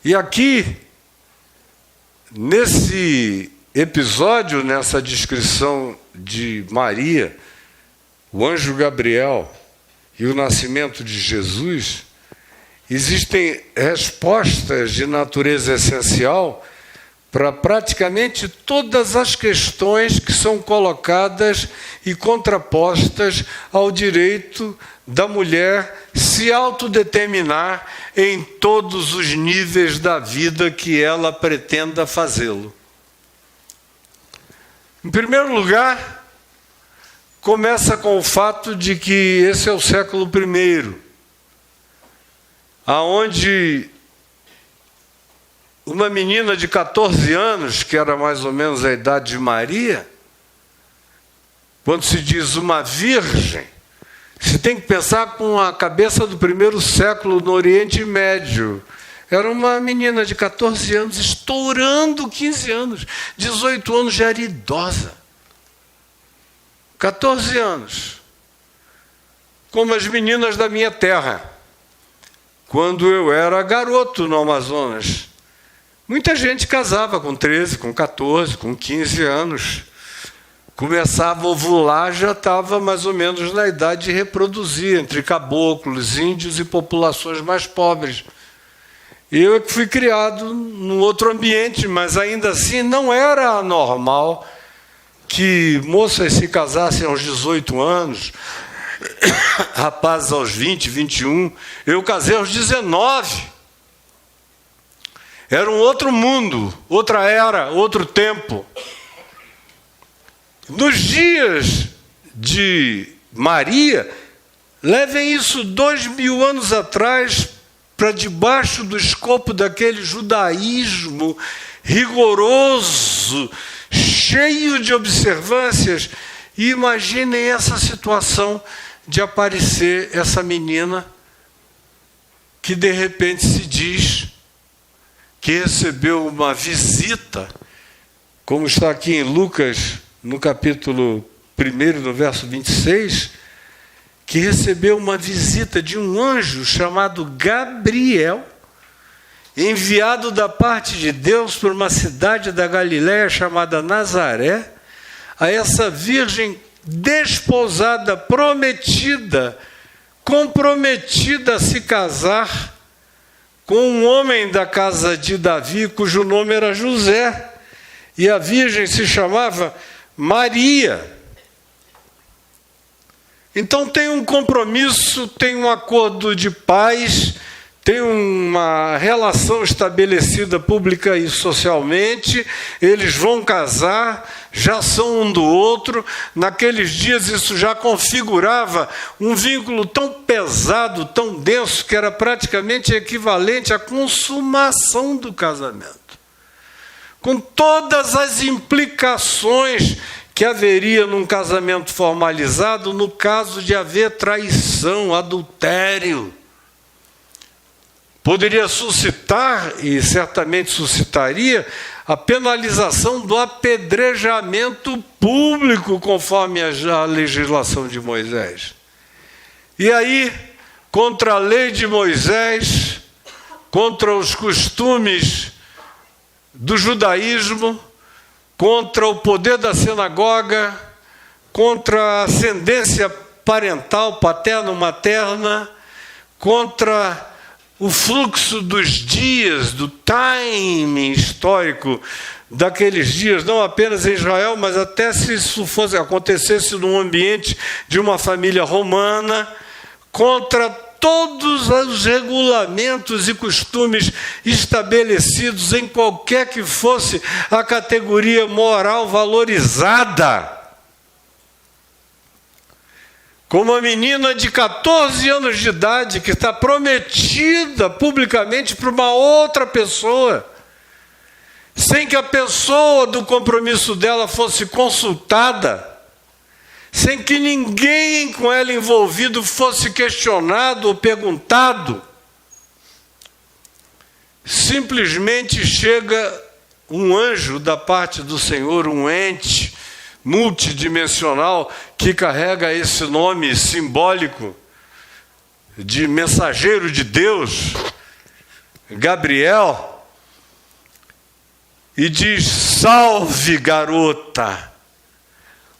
E aqui, nesse episódio, nessa descrição de Maria, o anjo Gabriel e o nascimento de Jesus, existem respostas de natureza essencial para praticamente todas as questões que são colocadas e contrapostas ao direito da mulher se autodeterminar em todos os níveis da vida que ela pretenda fazê-lo. Em primeiro lugar, começa com o fato de que esse é o século I, aonde uma menina de 14 anos, que era mais ou menos a idade de Maria, quando se diz uma virgem, se tem que pensar com a cabeça do primeiro século no Oriente Médio. Era uma menina de 14 anos, estourando 15 anos, 18 anos já era idosa. 14 anos, como as meninas da minha terra, quando eu era garoto no Amazonas. Muita gente casava com 13, com 14, com 15 anos. Começava a ovular, já estava mais ou menos na idade de reproduzir, entre caboclos, índios e populações mais pobres. Eu é que fui criado num outro ambiente, mas ainda assim não era anormal que moças se casassem aos 18 anos, rapazes aos 20, 21. Eu casei aos 19. Era um outro mundo, outra era, outro tempo. Nos dias de Maria, levem isso 2000 anos atrás para debaixo do escopo daquele judaísmo rigoroso, cheio de observâncias, e imaginem essa situação de aparecer essa menina que de repente se diz que recebeu uma visita, como está aqui em Lucas, no capítulo 1, no verso 26, que recebeu uma visita de um anjo chamado Gabriel, enviado da parte de Deus por uma cidade da Galiléia chamada Nazaré, a essa virgem desposada, prometida, comprometida a se casar com um homem da casa de Davi, cujo nome era José, e a virgem se chamava Maria. Então tem um compromisso, tem um acordo de paz, tem uma relação estabelecida pública e socialmente, eles vão casar, já são um do outro. Naqueles dias isso já configurava um vínculo tão pesado, tão denso, que era praticamente equivalente à consumação do casamento, com todas as implicações que haveria num casamento formalizado no caso de haver traição, adultério. Poderia suscitar, e certamente suscitaria, a penalização do apedrejamento público, conforme a legislação de Moisés. E aí, contra a lei de Moisés, contra os costumes do judaísmo, contra o poder da sinagoga, contra a ascendência parental, paterno-materna, contra o fluxo dos dias, do timing histórico daqueles dias, não apenas em Israel, mas até se isso acontecesse num ambiente de uma família romana, contra todos os regulamentos e costumes estabelecidos em qualquer que fosse a categoria moral valorizada. Como uma menina de 14 anos de idade que está prometida publicamente para uma outra pessoa, sem que a pessoa do compromisso dela fosse consultada, sem que ninguém com ela envolvido fosse questionado ou perguntado. Simplesmente chega um anjo da parte do Senhor, um ente multidimensional que carrega esse nome simbólico de mensageiro de Deus, Gabriel, e diz: salve, garota,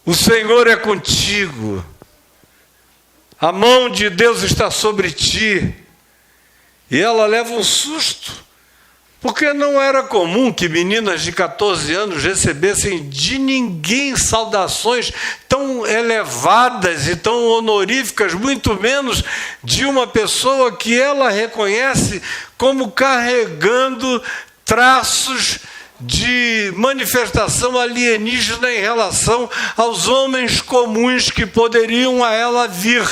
o Senhor é contigo, a mão de Deus está sobre ti. E ela leva um susto, porque não era comum que meninas de 14 anos recebessem de ninguém saudações tão elevadas e tão honoríficas, muito menos de uma pessoa que ela reconhece como carregando traços de manifestação alienígena em relação aos homens comuns que poderiam a ela vir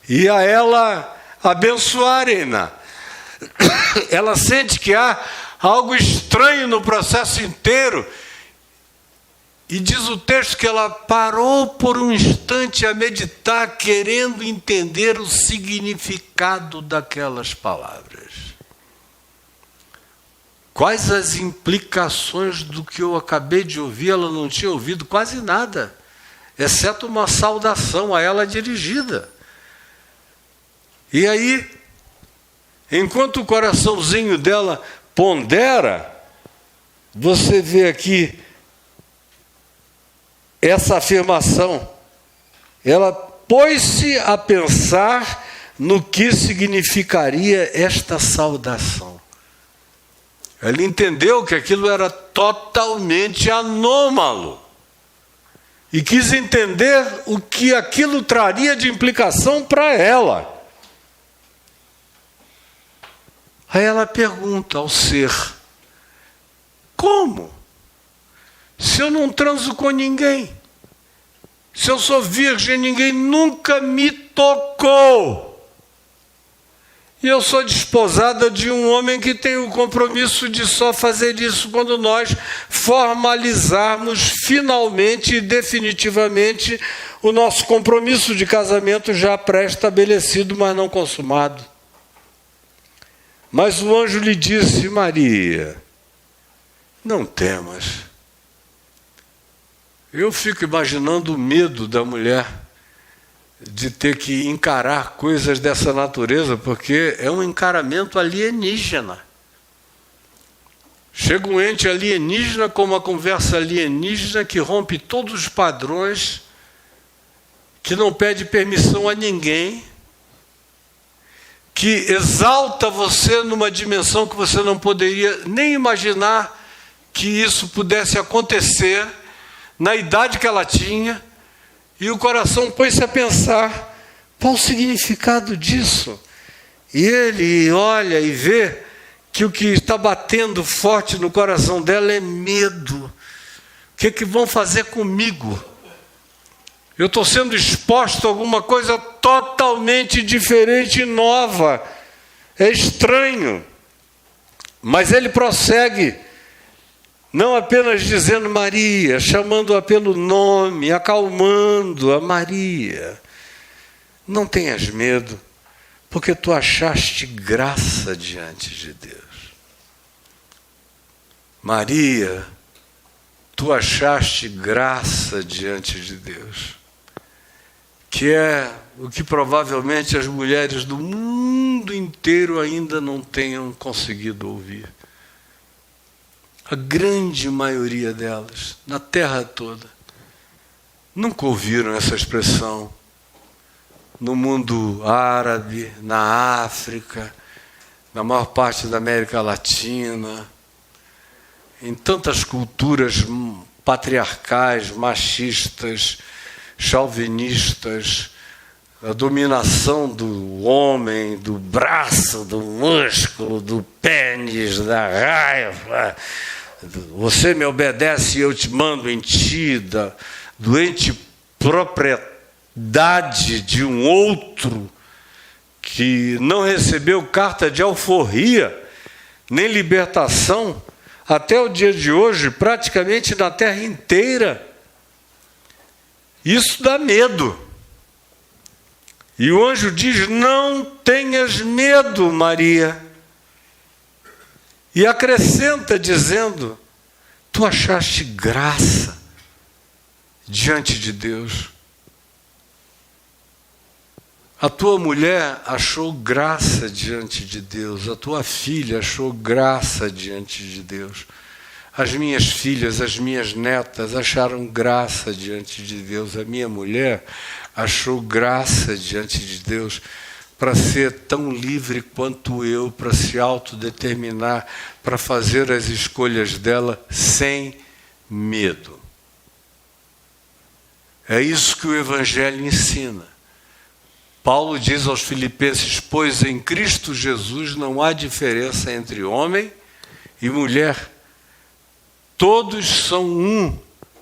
e a ela abençoarem-na. Ela sente que há algo estranho no processo inteiro, e diz o texto que ela parou por um instante a meditar, querendo entender o significado daquelas palavras. Quais as implicações do que eu acabei de ouvir? Ela não tinha ouvido quase nada, exceto uma saudação a ela dirigida. E aí, enquanto o coraçãozinho dela pondera, você vê aqui essa afirmação. Ela pôs-se a pensar no que significaria esta saudação. Ela entendeu que aquilo era totalmente anômalo e quis entender o que aquilo traria de implicação para ela. Aí ela pergunta ao ser: como? Se eu não transo com ninguém, se eu sou virgem, ninguém nunca me tocou. E eu sou desposada de um homem que tem o compromisso de só fazer isso quando nós formalizarmos finalmente e definitivamente o nosso compromisso de casamento já pré-estabelecido, mas não consumado. Mas o anjo lhe disse: Maria, não temas. Eu fico imaginando o medo da mulher de ter que encarar coisas dessa natureza, porque é um encaramento alienígena. Chega um ente alienígena com uma conversa alienígena que rompe todos os padrões, que não pede permissão a ninguém, que exalta você numa dimensão que você não poderia nem imaginar que isso pudesse acontecer na idade que ela tinha. E o coração põe-se a pensar: qual o significado disso? E ele olha e vê que o que está batendo forte no coração dela é medo. O que vão fazer comigo? Eu estou sendo exposto a alguma coisa totalmente diferente e nova. É estranho. Mas ele prossegue, não apenas dizendo Maria, chamando-a pelo nome, acalmando-a: Maria, não tenhas medo, porque tu achaste graça diante de Deus. Maria, tu achaste graça diante de Deus, que é o que provavelmente as mulheres do mundo inteiro ainda não tenham conseguido ouvir. A grande maioria delas, na terra toda, nunca ouviram essa expressão. No mundo árabe, na África, na maior parte da América Latina, em tantas culturas patriarcais, machistas, chauvinistas, a dominação do homem, do braço, do músculo, do pênis, da raiva. Você me obedece e eu te mando em ti, da doente propriedade de um outro que não recebeu carta de alforria, nem libertação, até o dia de hoje, praticamente na terra inteira. Isso dá medo. E o anjo diz: não tenhas medo, Maria. E acrescenta dizendo: tu achaste graça diante de Deus. A tua mulher achou graça diante de Deus, a tua filha achou graça diante de Deus. As minhas filhas, as minhas netas acharam graça diante de Deus. A minha mulher achou graça diante de Deus para ser tão livre quanto eu, para se autodeterminar, para fazer as escolhas dela sem medo. É isso que o Evangelho ensina. Paulo diz aos Filipenses: pois em Cristo Jesus não há diferença entre homem e mulher. Todos são um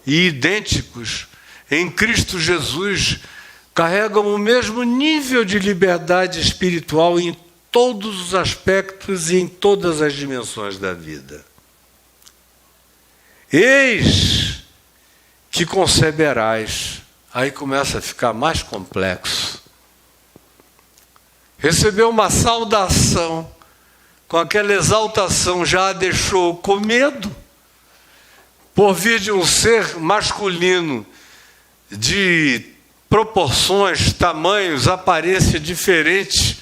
e idênticos. Em Cristo Jesus carregam o mesmo nível de liberdade espiritual em todos os aspectos e em todas as dimensões da vida. Eis que conceberás. Aí começa a ficar mais complexo. Recebeu uma saudação, com aquela exaltação já a deixou com medo, por vir de um ser masculino de proporções, tamanhos, aparência diferente.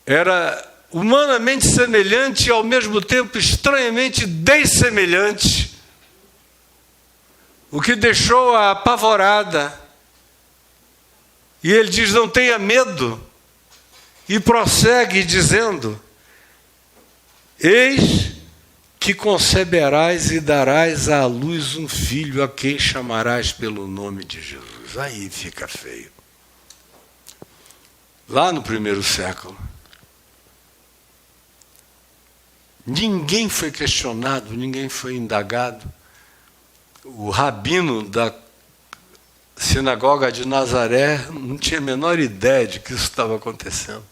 Era humanamente semelhante e ao mesmo tempo estranhamente dessemelhante, o que deixou-a apavorada. E ele diz: não tenha medo, e prossegue dizendo: eis que conceberás e darás à luz um filho, a quem chamarás pelo nome de Jesus. Aí fica feio. Lá no primeiro século, ninguém foi questionado, ninguém foi indagado. O rabino da sinagoga de Nazaré não tinha a menor ideia de que isso estava acontecendo.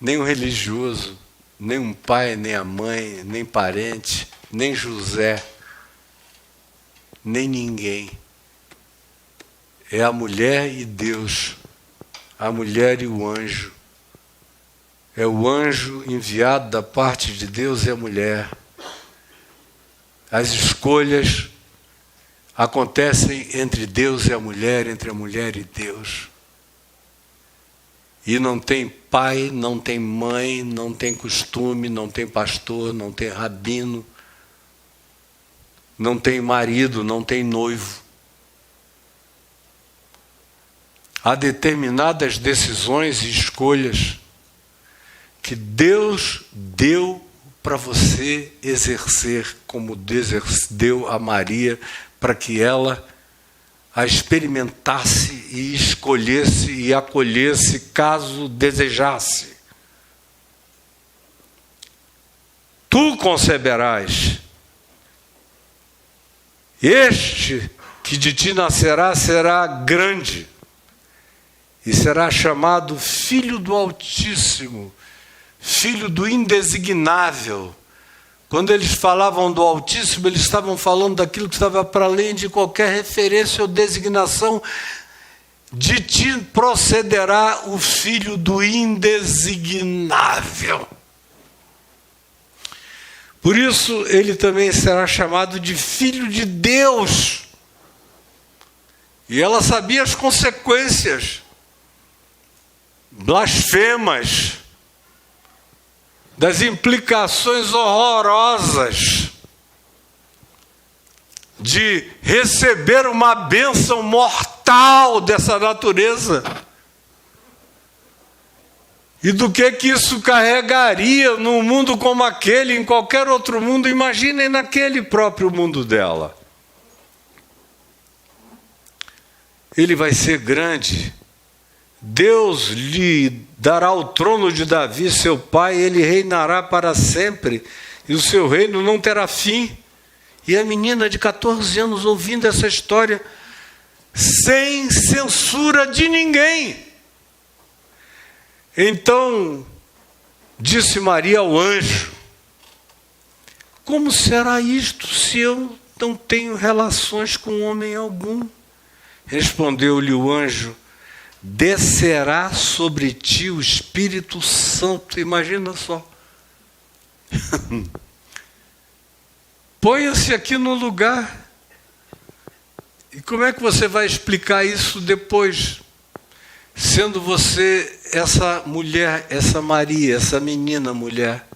Nem o religioso, nem um pai, nem a mãe, nem parente, nem José, nem ninguém. É a mulher e Deus, a mulher e o anjo. É o anjo enviado da parte de Deus e a mulher. As escolhas acontecem entre Deus e a mulher, entre a mulher e Deus. E não tem pai, não tem mãe, não tem costume, não tem pastor, não tem rabino, não tem marido, não tem noivo. Há determinadas decisões e escolhas que Deus deu para você exercer, como deu a Maria, para que ela a experimentasse e escolhesse e acolhesse caso desejasse. Tu conceberás. Este que de ti nascerá será grande e será chamado Filho do Altíssimo, Filho do Indesignável. Quando eles falavam do Altíssimo, eles estavam falando daquilo que estava para além de qualquer referência ou designação. De ti procederá o Filho do Indesignável. Por isso, ele também será chamado de Filho de Deus. E ela sabia as consequências blasfemas, das implicações horrorosas de receber uma bênção mortal dessa natureza. E do que isso carregaria num mundo como aquele, em qualquer outro mundo, imaginem naquele próprio mundo dela. Ele vai ser grande. Deus lhe dará o trono de Davi, seu pai, ele reinará para sempre, e o seu reino não terá fim. E a menina de 14 anos ouvindo essa história, sem censura de ninguém. Então, disse Maria ao anjo: como será isto, se eu não tenho relações com homem algum? Respondeu-lhe o anjo: descerá sobre ti o Espírito Santo. Imagina só. Ponha-se aqui no lugar. E como é que você vai explicar isso depois? sendo você essa mulher, essa Maria, essa menina mulher,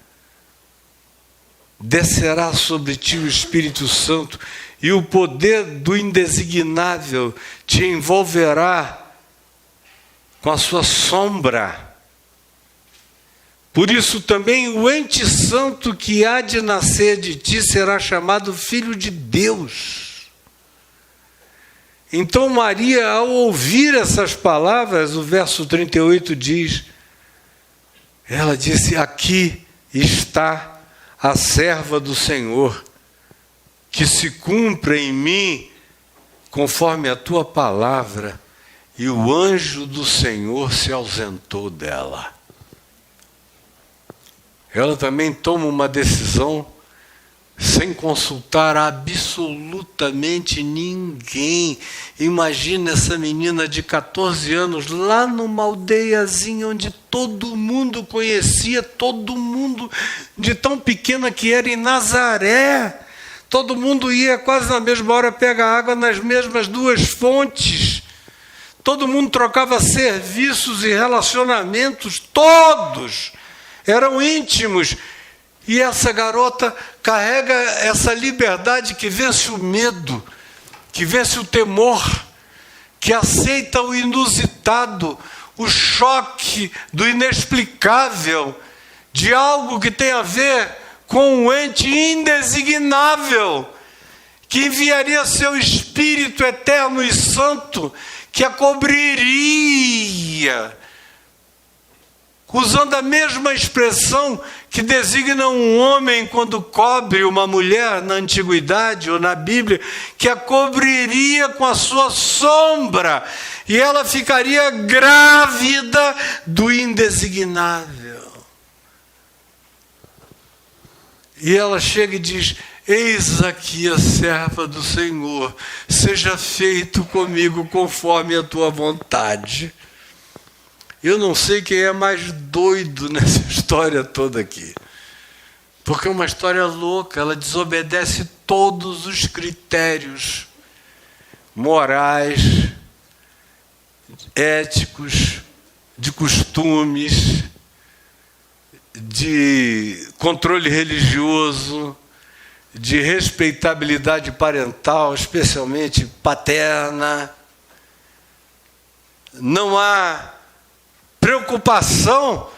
descerá sobre ti o Espírito Santo e o poder do indesignável te envolverá com a sua sombra. Por isso também o ente santo que há de nascer de ti será chamado Filho de Deus. Então Maria, ao ouvir essas palavras, o verso 38 diz, ela disse, aqui está a serva do Senhor, que se cumpra em mim conforme a tua palavra. E o anjo do Senhor se ausentou dela. Ela também toma uma decisão sem consultar absolutamente ninguém. Imagina essa menina de 14 anos, lá numa aldeiazinha onde todo mundo conhecia, todo mundo, de tão pequena que era, em Nazaré. Todo mundo ia quase na mesma hora pegar água nas mesmas duas fontes. Todo mundo trocava serviços e relacionamentos, todos eram íntimos. E essa garota carrega essa liberdade que vence o medo, que vence o temor, que aceita o inusitado, o choque do inexplicável, de algo que tem a ver com um ente indesignável, que enviaria seu Espírito eterno e santo, que a cobriria, usando a mesma expressão que designa um homem quando cobre uma mulher na antiguidade ou na Bíblia, que a cobriria com a sua sombra, e ela ficaria grávida do indesignável. E ela chega e diz, eis aqui a serva do Senhor, seja feito comigo conforme a tua vontade. Eu não sei quem é mais doido nessa história toda aqui. Porque é uma história louca, ela desobedece todos os critérios morais, éticos, de costumes, de controle religioso, de respeitabilidade parental, especialmente paterna. Não há preocupação,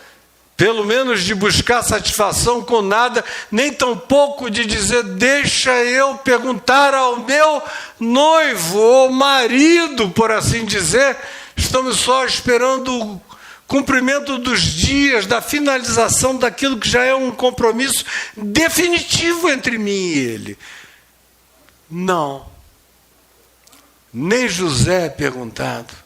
pelo menos de buscar satisfação com nada, nem tampouco de dizer, deixa eu perguntar ao meu noivo, ou marido, por assim dizer, estamos só esperando o cumprimento dos dias, da finalização daquilo que já é um compromisso definitivo entre mim e ele. Não. Nem José é perguntado.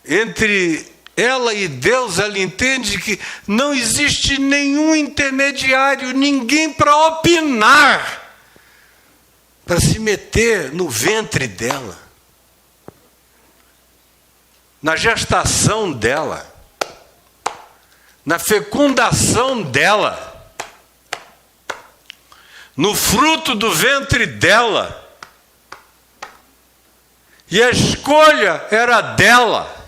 Entre ela e Deus, ela entende que não existe nenhum intermediário, ninguém para opinar, para se meter no ventre dela, na gestação dela, na fecundação dela, no fruto do ventre dela. E a escolha era dela.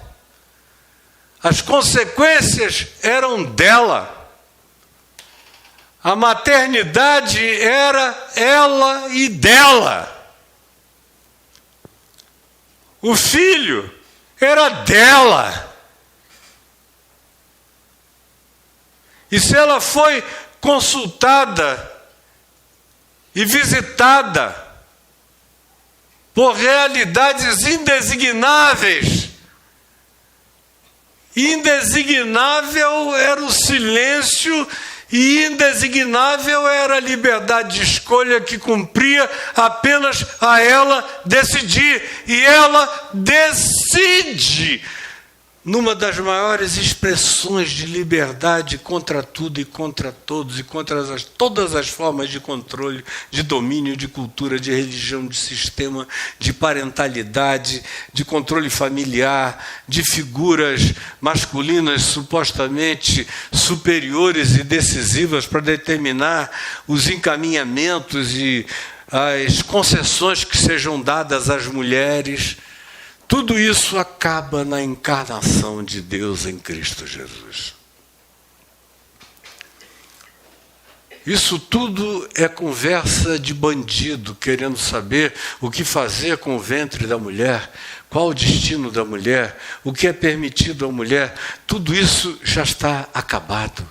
As consequências eram dela. A maternidade era ela e dela. O filho era dela. E se ela foi consultada e visitada por realidades indesignáveis, indesignável era o silêncio e indesignável era a liberdade de escolha que cumpria apenas a ela decidir. E ela decide, numa das maiores expressões de liberdade contra tudo e contra todos, e contra todas as formas de controle, de domínio, de cultura, de religião, de sistema, de parentalidade, de controle familiar, de figuras masculinas supostamente superiores e decisivas para determinar os encaminhamentos e as concessões que sejam dadas às mulheres. Tudo isso acaba na encarnação de Deus em Cristo Jesus. Isso tudo é conversa de bandido, querendo saber o que fazer com o ventre da mulher, qual o destino da mulher, o que é permitido à mulher. Tudo isso já está acabado.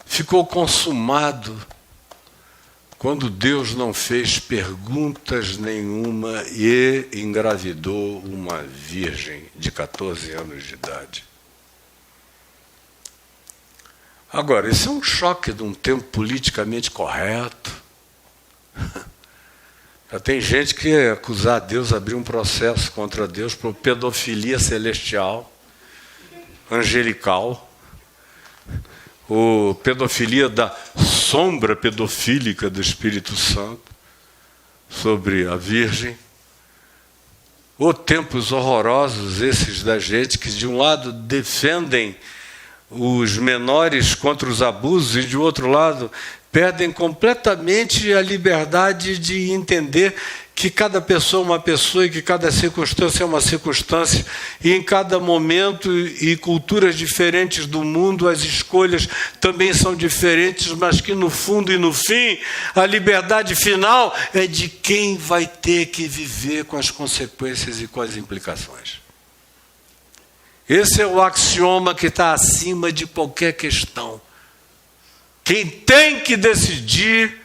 Ficou consumado quando Deus não fez perguntas nenhuma e engravidou uma virgem de 14 anos de idade. Agora, isso é um choque de um tempo politicamente correto. Já tem gente que acusar Deus, abrir um processo contra Deus por pedofilia celestial, angelical, ou pedofilia da sombra pedofílica do Espírito Santo sobre a Virgem. Ou tempos horrorosos esses da gente que, de um lado, defendem os menores contra os abusos e, de outro lado, perdem completamente a liberdade de entender que cada pessoa é uma pessoa e que cada circunstância é uma circunstância, e em cada momento e culturas diferentes do mundo as escolhas também são diferentes, mas que no fundo e no fim a liberdade final é de quem vai ter que viver com as consequências e com as implicações. Esse é o axioma que está acima de qualquer questão. Quem tem que decidir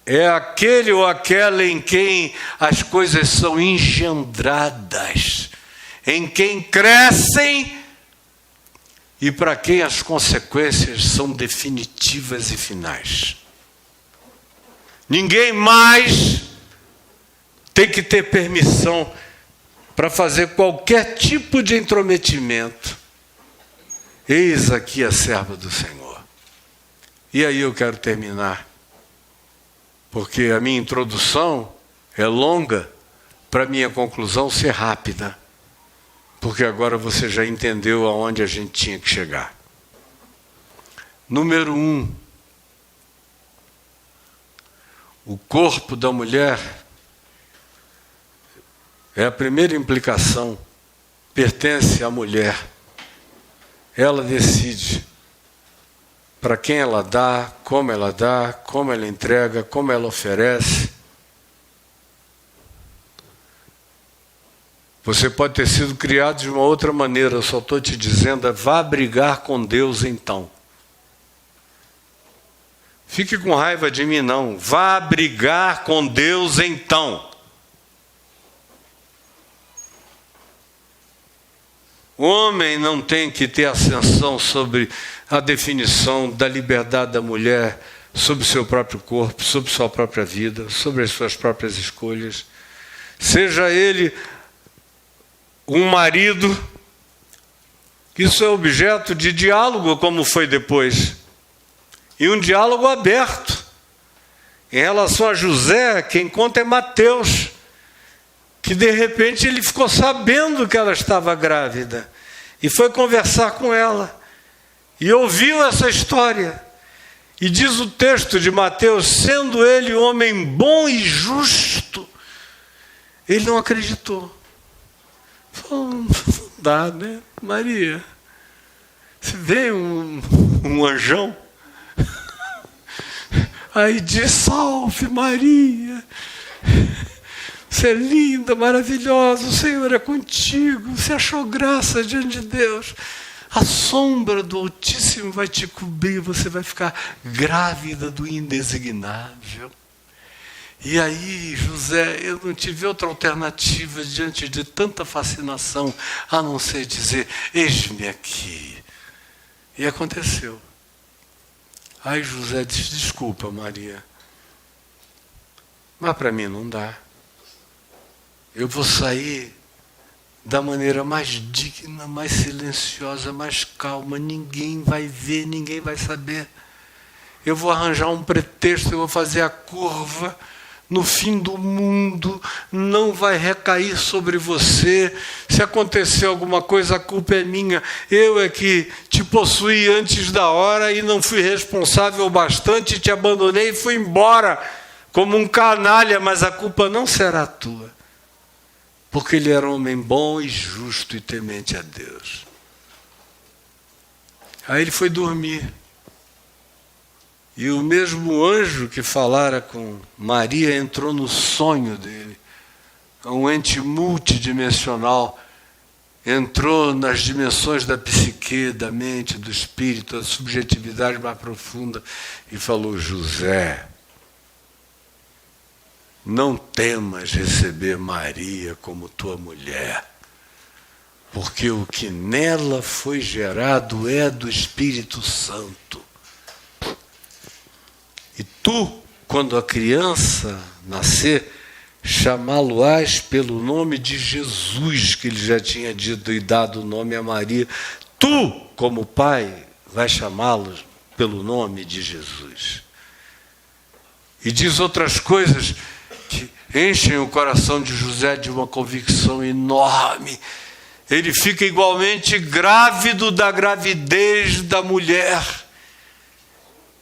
é aquele ou aquela em quem as coisas são engendradas, em quem crescem e para quem as consequências são definitivas e finais. Ninguém mais tem que ter permissão para fazer qualquer tipo de intrometimento. Eis aqui a serva do Senhor. E aí eu quero terminar, porque a minha introdução é longa para a minha conclusão ser rápida, porque agora você já entendeu aonde a gente tinha que chegar. Número 1, o corpo da mulher é a primeira implicação, pertence à mulher. Ela decide para quem ela dá, como ela entrega, como ela oferece. Você pode ter sido criado de uma outra maneira, eu só estou te dizendo, vá brigar com Deus então. Fique com raiva de mim não, vá brigar com Deus então. O homem não tem que ter ascensão sobre a definição da liberdade da mulher, sobre o seu próprio corpo, sobre sua própria vida, sobre as suas próprias escolhas. Seja ele um marido, isso é objeto de diálogo, como foi depois, e um diálogo aberto. Em relação a José, quem conta é Mateus, que de repente ele ficou sabendo que ela estava grávida e foi conversar com ela e ouviu essa história. E diz o texto de Mateus, sendo ele homem bom e justo, ele não acreditou. Falou, não dá, né, Maria? Se vem um anjão, aí diz, salve Maria, você é linda, maravilhosa, o Senhor é contigo, você achou graça diante de Deus. A sombra do Altíssimo vai te cobrir, você vai ficar grávida do indesignável. E aí, José, eu não tive outra alternativa diante de tanta fascinação, a não ser dizer, eis-me aqui. E aconteceu. Aí José disse, desculpa, Maria, mas para mim não dá. Eu vou sair da maneira mais digna, mais silenciosa, mais calma. Ninguém vai ver, ninguém vai saber. Eu vou arranjar um pretexto, eu vou fazer a curva. No fim do mundo, não vai recair sobre você. Se acontecer alguma coisa, a culpa é minha. Eu é que te possuí antes da hora e não fui responsável bastante, te abandonei e fui embora. como um canalha, mas a culpa não será tua, porque ele era um homem bom e justo e temente a Deus. Aí ele foi dormir. E o mesmo anjo que falara com Maria entrou no sonho dele. Um ente multidimensional entrou nas dimensões da psique, da mente, do espírito, da subjetividade mais profunda e falou: José, não temas receber Maria como tua mulher, porque o que nela foi gerado é do Espírito Santo. E tu, quando a criança nascer, chamá-lo-ás pelo nome de Jesus, que ele já tinha dito e dado o nome a Maria. Tu, como pai, vai chamá-lo pelo nome de Jesus. E diz outras coisas que enchem o coração de José de uma convicção enorme. Ele fica igualmente grávido da gravidez da mulher.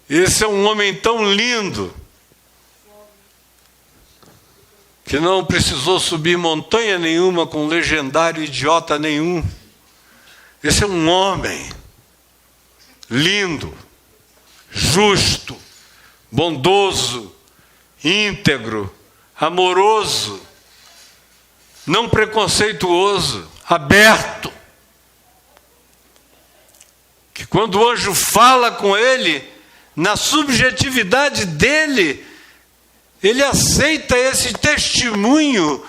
Esse é um homem tão lindo que não precisou subir montanha nenhuma com legendário idiota nenhum. Esse é um homem lindo, justo, bondoso, íntegro, amoroso, não preconceituoso, aberto. Que quando o anjo fala com ele, na subjetividade dele, ele aceita esse testemunho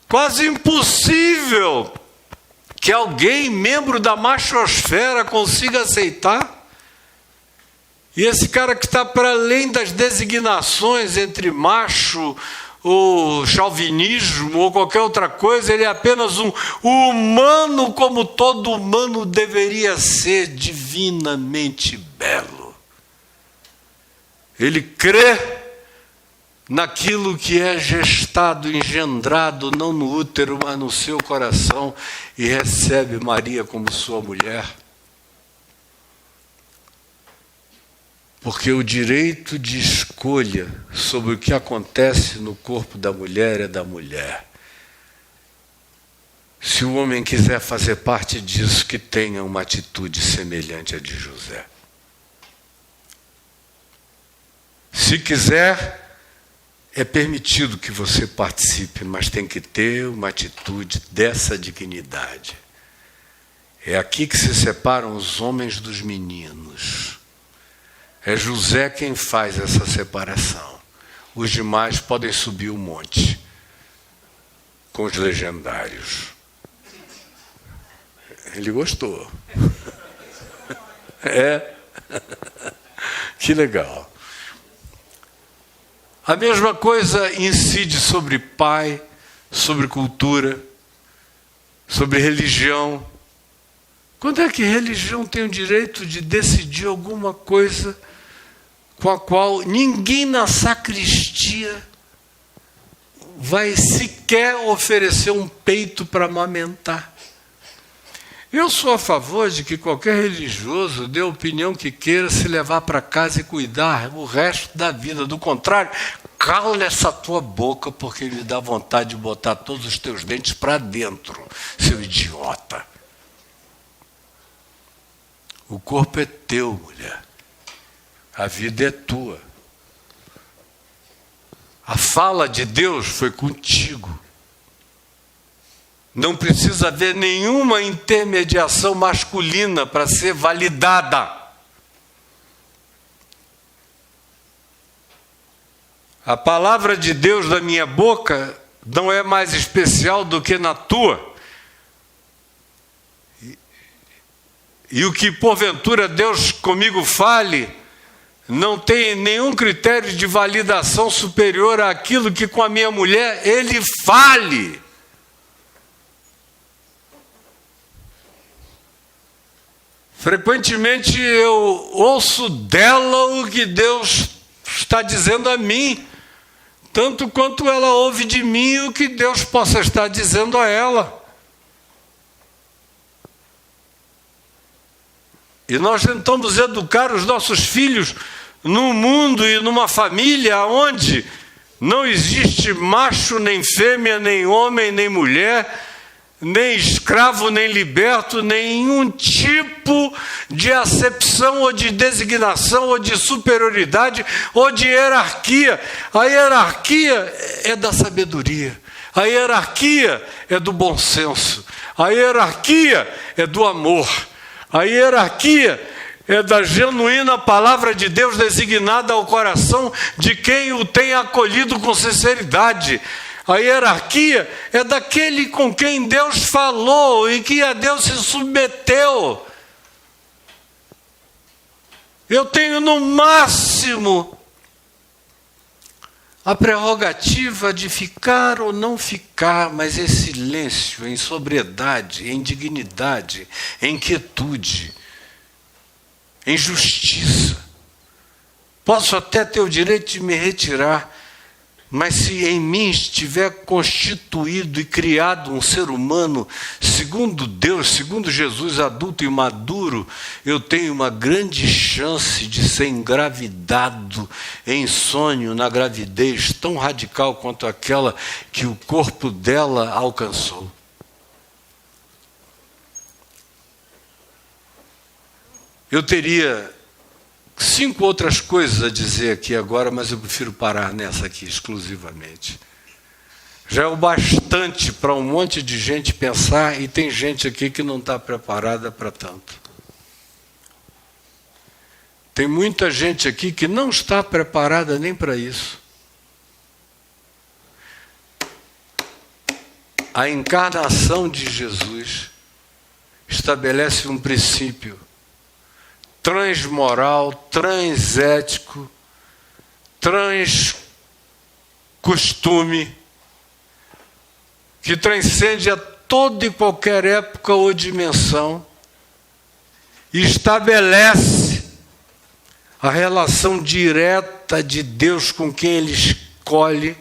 quase impossível que alguém, membro da machosfera, consiga aceitar. E esse cara que está para além das designações entre macho ou chauvinismo ou qualquer outra coisa, ele é apenas um humano como todo humano deveria ser, divinamente belo. Ele crê naquilo que é gestado, engendrado, não no útero, mas no seu coração, e recebe Maria como sua mulher. Porque o direito de escolha sobre o que acontece no corpo da mulher é da mulher. Se o homem quiser fazer parte disso, que tenha uma atitude semelhante à de José. Se quiser, é permitido que você participe, mas tem que ter uma atitude dessa dignidade. É aqui que se separam os homens dos meninos. É José quem faz essa separação. Os demais podem subir o monte com os legendários. Ele gostou. É. Que legal. A mesma coisa incide sobre pai, sobre cultura, sobre religião. Quando é que religião tem o direito de decidir alguma coisa com a qual ninguém na sacristia vai sequer oferecer um peito para amamentar? Eu sou a favor de que qualquer religioso dê a opinião que queira, se levar para casa e cuidar o resto da vida. Do contrário, cala essa tua boca, porque ele dá vontade de botar todos os teus dentes para dentro, seu idiota. O corpo é teu, mulher. A vida é tua. A fala de Deus foi contigo. Não precisa haver nenhuma intermediação masculina para ser validada. A palavra de Deus da minha boca não é mais especial do que na tua. E o que porventura Deus comigo fale não tem nenhum critério de validação superior àquilo que com a minha mulher ele fale. Frequentemente eu ouço dela o que Deus está dizendo a mim, tanto quanto ela ouve de mim o que Deus possa estar dizendo a ela. E nós tentamos educar os nossos filhos num mundo e numa família onde Não existe macho, nem fêmea, nem homem, nem mulher, nem escravo, nem liberto, nenhum tipo de acepção ou de designação ou de superioridade ou de hierarquia. A hierarquia é da sabedoria, a hierarquia é do bom senso, a hierarquia é do amor, a hierarquia é da genuína palavra de Deus designada ao coração de quem o tem acolhido com sinceridade. A hierarquia é daquele com quem Deus falou e que a Deus se submeteu. Eu tenho no máximo a prerrogativa de ficar ou não ficar, mas em silêncio, em sobriedade, em dignidade, em quietude, em justiça. Posso até ter o direito de me retirar, mas se em mim estiver constituído e criado um ser humano, segundo Deus, segundo Jesus, adulto e maduro, eu tenho uma grande chance de ser engravidado em sonho, na gravidez tão radical quanto aquela que o corpo dela alcançou. Eu teria 5 outras coisas a dizer aqui agora, mas eu prefiro parar nessa aqui exclusivamente. Já é o bastante para um monte de gente pensar, e tem gente aqui que não está preparada para tanto. Tem muita gente aqui que não está preparada nem para isso. A encarnação de Jesus estabelece um princípio transmoral, transético, transcostume, que transcende a toda e qualquer época ou dimensão, e estabelece a relação direta de Deus com quem Ele escolhe.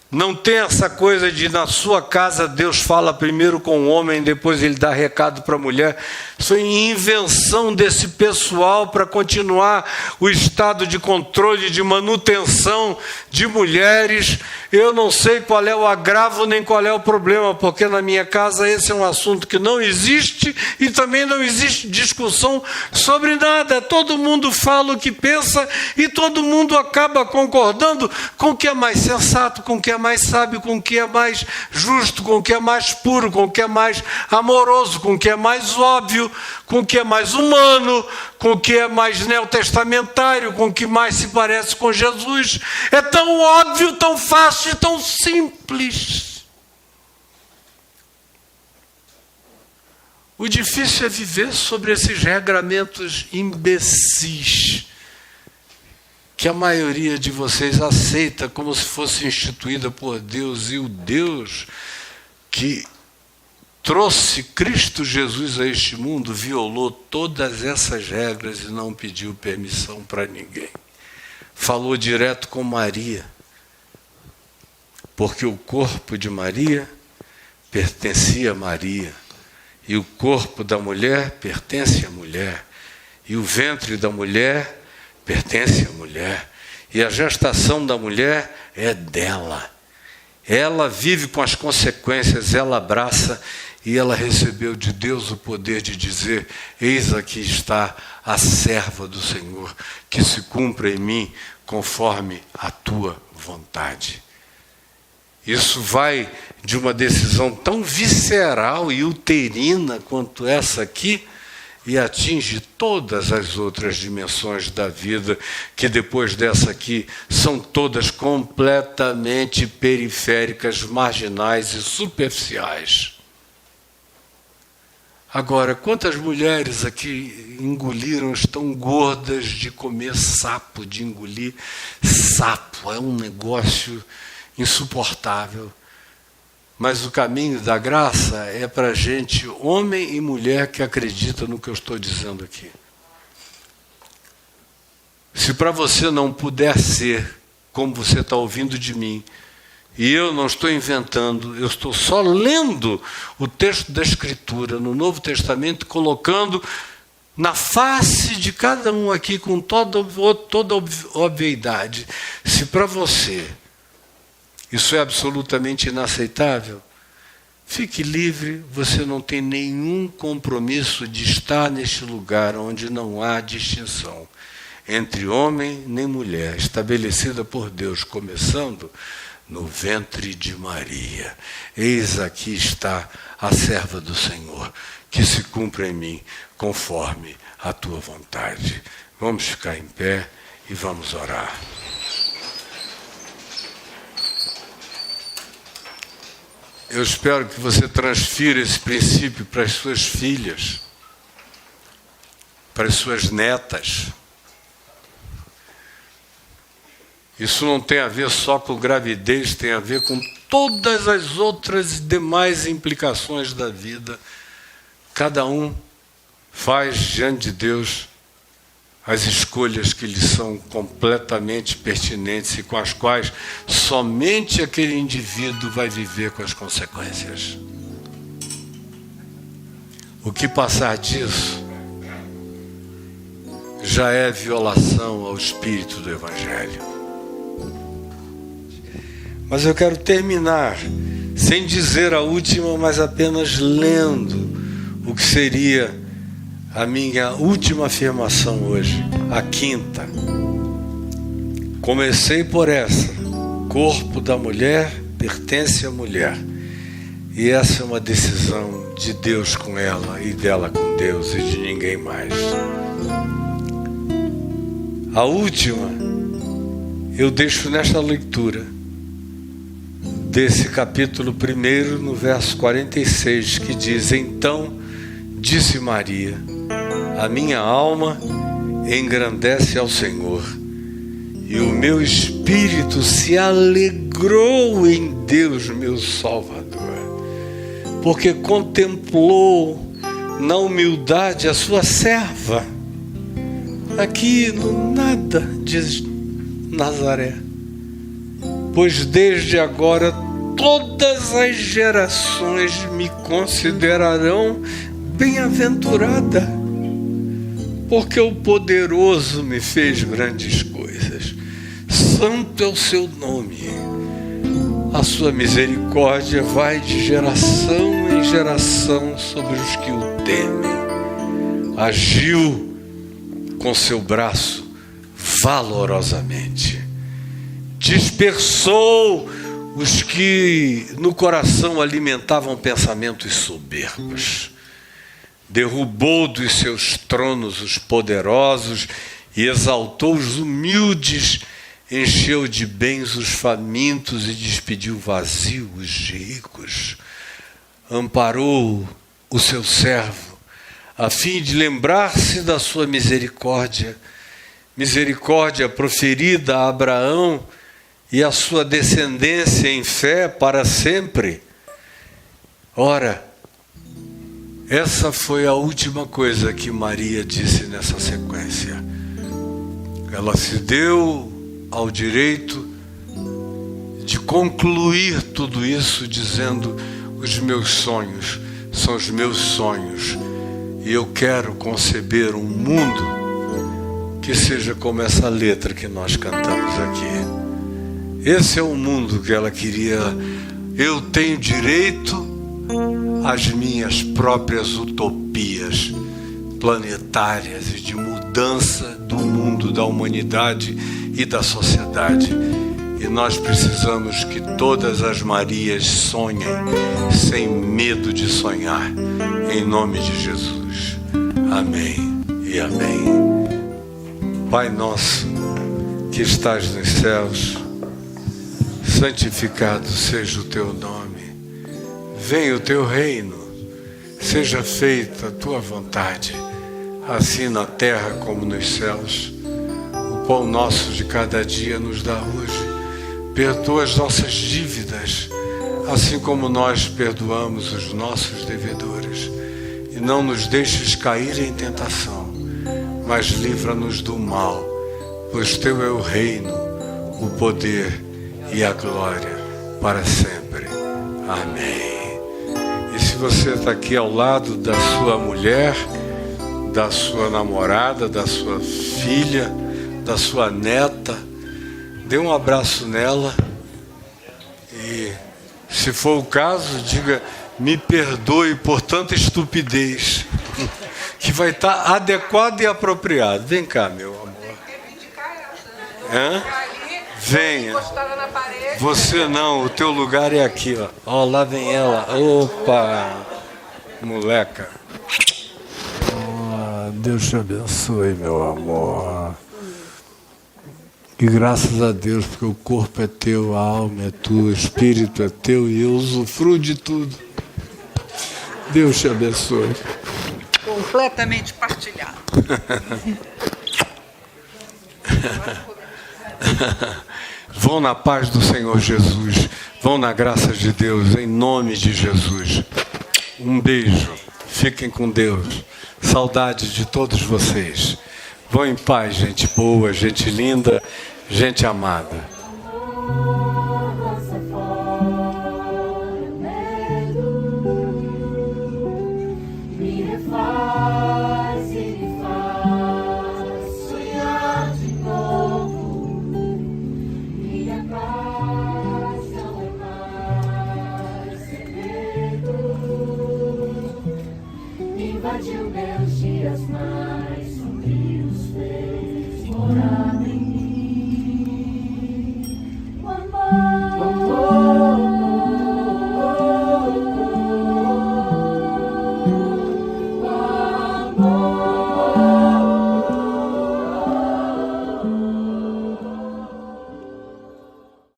Não tem essa coisa de na sua casa Deus fala primeiro com o homem, depois Ele dá recado para a mulher. Isso é invenção desse pessoal para continuar o estado de controle, de manutenção de mulheres. Eu não sei qual é o agravo nem qual é o problema, porque na minha casa esse é um assunto que não existe e também não existe discussão sobre nada. Todo mundo fala o que pensa e todo mundo acaba concordando com o que é mais sensato, com o que é mais sábio, com o que é mais justo, com o que é mais puro, com o que é mais amoroso, com o que é mais óbvio, com o que é mais humano, com o que é mais neotestamentário, com o que mais se parece com Jesus. É tão óbvio, tão fácil, tão simples. O difícil é viver sobre esses regramentos imbecis que a maioria de vocês aceita como se fosse instituída por Deus, e o Deus que trouxe Cristo Jesus a este mundo violou todas essas regras e não pediu permissão para ninguém. Falou direto com Maria, porque o corpo de Maria pertencia a Maria, e o corpo da mulher pertence à mulher, e o ventre da mulher pertence à mulher, e a gestação da mulher é dela. Ela vive com as consequências, ela abraça, e ela recebeu de Deus o poder de dizer: eis aqui está a serva do Senhor, que se cumpra em mim conforme a tua vontade. Isso vai de uma decisão tão visceral e uterina quanto essa aqui, e atinge todas as outras dimensões da vida, que depois dessa aqui são todas completamente periféricas, marginais e superficiais. Agora, quantas mulheres aqui engoliram, estão gordas de comer sapo, de engolir sapo? É um negócio insuportável. Mas o caminho da graça é para gente, homem e mulher, que acredita no que eu estou dizendo aqui. Se para você não puder ser como você está ouvindo de mim, e eu não estou inventando, eu estou só lendo o texto da Escritura no Novo Testamento, colocando na face de cada um aqui com toda obviedade. Se para você Isso é absolutamente inaceitável. Fique livre, você não tem nenhum compromisso de estar neste lugar onde não há distinção entre homem nem mulher, estabelecida por Deus, começando no ventre de Maria. Eis aqui está a serva do Senhor, que se cumpra em mim conforme a tua vontade. Vamos ficar em pé e vamos orar. Eu espero que você transfira esse princípio para as suas filhas, para as suas netas. Isso não tem a ver só com gravidez, tem a ver com todas as outras demais implicações da vida. Cada um faz diante de Deus as escolhas que lhe são completamente pertinentes e com as quais somente aquele indivíduo vai viver com as consequências. O que passar disso já é violação ao espírito do Evangelho. Mas eu quero terminar sem dizer a última, mas apenas lendo o que seria a minha última afirmação hoje, a quinta. Comecei por essa: corpo da mulher pertence à mulher. E essa é uma decisão de Deus com ela e dela com Deus e de ninguém mais. A última eu deixo nesta leitura desse capítulo 1, no verso 46, que diz: então disse Maria, a minha alma engrandece ao Senhor, e o meu espírito se alegrou em Deus, meu Salvador, porque contemplou na humildade a sua serva. Aqui no nada, diz Nazaré, pois desde agora todas as gerações me considerarão bem-aventurada, porque o poderoso me fez grandes coisas. Santo é o seu nome. A sua misericórdia vai de geração em geração sobre os que o temem. Agiu com seu braço valorosamente. Dispersou os que no coração alimentavam pensamentos soberbos. Derrubou dos seus tronos os poderosos e exaltou os humildes, encheu de bens os famintos e despediu vazios os ricos. Amparou o seu servo, a fim de lembrar-se da sua misericórdia, misericórdia proferida a Abraão e a sua descendência em fé para sempre. Ora, essa foi a última coisa que Maria disse nessa sequência. Ela se deu ao direito de concluir tudo isso dizendo: os meus sonhos são os meus sonhos, e eu quero conceber um mundo que seja como essa letra que nós cantamos aqui. Esse é o mundo que ela queria. Eu tenho direito às minhas próprias utopias planetárias e de mudança do mundo, da humanidade e da sociedade. E nós precisamos que todas as Marias sonhem sem medo de sonhar, em nome de Jesus. Amém e amém. Pai nosso que estás nos céus, santificado seja o teu nome. Venha o teu reino, seja feita a tua vontade, assim na terra como nos céus. O pão nosso de cada dia nos dá hoje. Perdoa as nossas dívidas, assim como nós perdoamos os nossos devedores. E não nos deixes cair em tentação, mas livra-nos do mal, pois teu é o reino, o poder e a glória para sempre. Amém. E se você está aqui ao lado da sua mulher, da sua namorada, da sua filha, da sua neta, dê um abraço nela E, se for o caso, diga: me perdoe por tanta estupidez, que vai estar adequado e apropriado. Vem cá, meu amor. Hã? Venha. Você não, o teu lugar é aqui, ó. Ó, lá vem ela. Opa, moleca. Oh, Deus te abençoe, meu amor. E graças a Deus, porque o corpo é teu, a alma é tua, o espírito é teu e eu usufruo de tudo. Deus te abençoe. Completamente partilhado. Vão na paz do Senhor Jesus. Vão na graça de Deus, em nome de Jesus. Um beijo. Fiquem com Deus. Saudade de todos vocês. Vão em paz, gente boa, gente linda, gente amada. Invadiu meus dias mais.